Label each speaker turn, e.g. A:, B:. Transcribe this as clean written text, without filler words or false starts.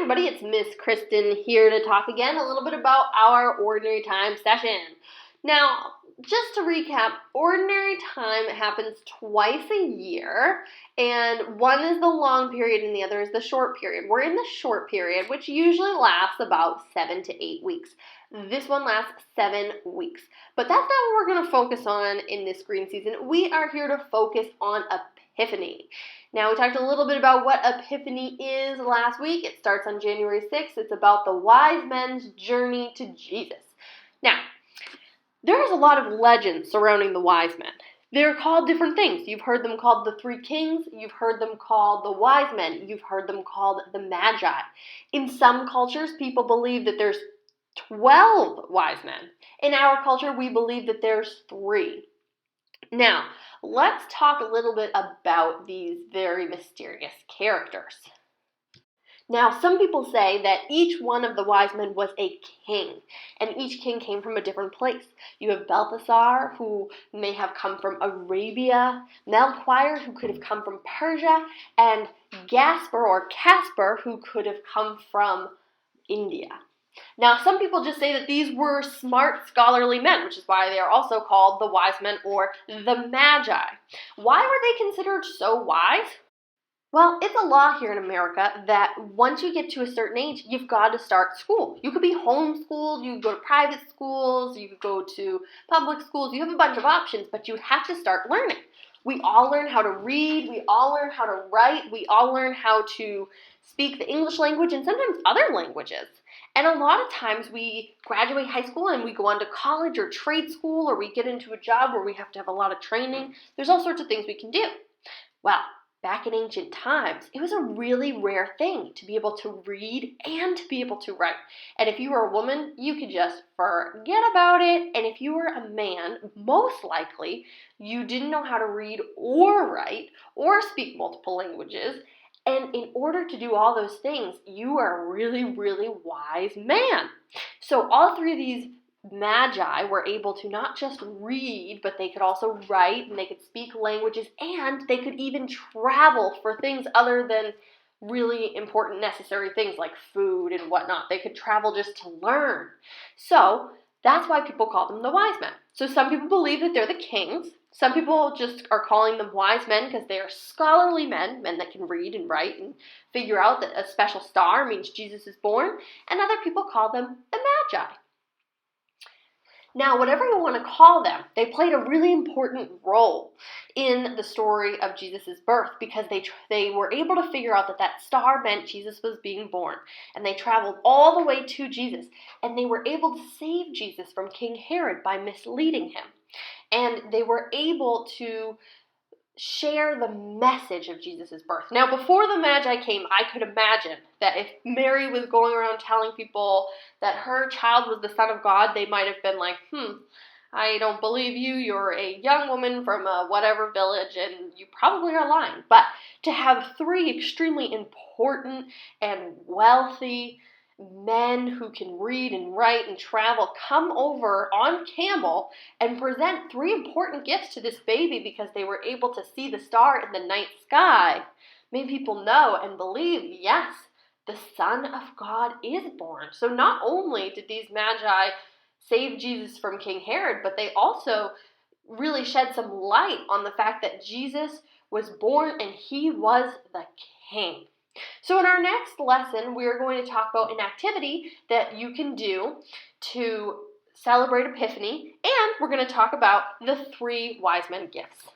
A: everybody, it's Miss Kristen here to talk again a little bit about our Ordinary Time session. Now, just to recap, Ordinary Time happens twice a year, and one is the long period and the other is the short period. We're in the short period, which usually lasts about 7 to 8 weeks. This one lasts 7 weeks. But that's not what we're going to focus on in this green season. We are here to focus on Epiphany. Now, we talked a little bit about what Epiphany is last week. It starts on January 6th. It's about the wise men's journey to Jesus. Now, there's a lot of legends surrounding the wise men. They're called different things. You've heard them called the three kings. You've heard them called the wise men. You've heard them called the magi. In some cultures, people believe that there's 12 wise men. In our culture, we believe that there's 3. Now, let's talk a little bit about these very mysterious characters. Now, some people say that each one of the wise men was a king, and each king came from a different place. You have Balthasar, who may have come from Arabia, Melchior, who could have come from Persia, and Casper, who could have come from India. Now, some people just say that these were smart, scholarly men, which is why they are also called the wise men or the magi. Why were they considered so wise? Well, it's a law here in America that once you get to a certain age, you've got to start school. You could be homeschooled, you could go to private schools, you could go to public schools. You have a bunch of options, but you have to start learning. We all learn how to read, we all learn how to write, we all learn how to speak the English language and sometimes other languages. And a lot of times we graduate high school and we go on to college or trade school, or we get into a job where we have to have a lot of training. There's all sorts of things we can do. Well, back in ancient times, it was a really rare thing to be able to read and to be able to write. And if you were a woman, you could just forget about it. And if you were a man, most likely you didn't know how to read or write or speak multiple languages. And in order to do all those things, you are a really, really wise man. So all 3 of these magi were able to not just read, but they could also write, and they could speak languages, and they could even travel for things other than really important, necessary things like food and whatnot. They could travel just to learn. So that's why people call them the wise men. So some people believe that they're the kings. Some people just are calling them wise men because they are scholarly men that can read and write and figure out that a special star means Jesus is born. And other people call them the magi. Now, whatever you want to call them, they played a really important role in the story of Jesus' birth because they were able to figure out that star meant Jesus was being born. And they traveled all the way to Jesus. And they were able to save Jesus from King Herod by misleading him. And they were able to share the message of Jesus' birth. Now, before the Magi came, I could imagine that if Mary was going around telling people that her child was the Son of God, they might have been like, I don't believe you. You're a young woman from a whatever village, and you probably are lying. But to have 3 extremely important and wealthy men who can read and write and travel come over on camel and present 3 important gifts to this baby because they were able to see the star in the night sky made people know and believe, yes, the Son of God is born. So not only did these magi save Jesus from King Herod, but they also really shed some light on the fact that Jesus was born and he was the king. So in our next lesson, we are going to talk about an activity that you can do to celebrate Epiphany, and we're going to talk about the 3 wise men gifts.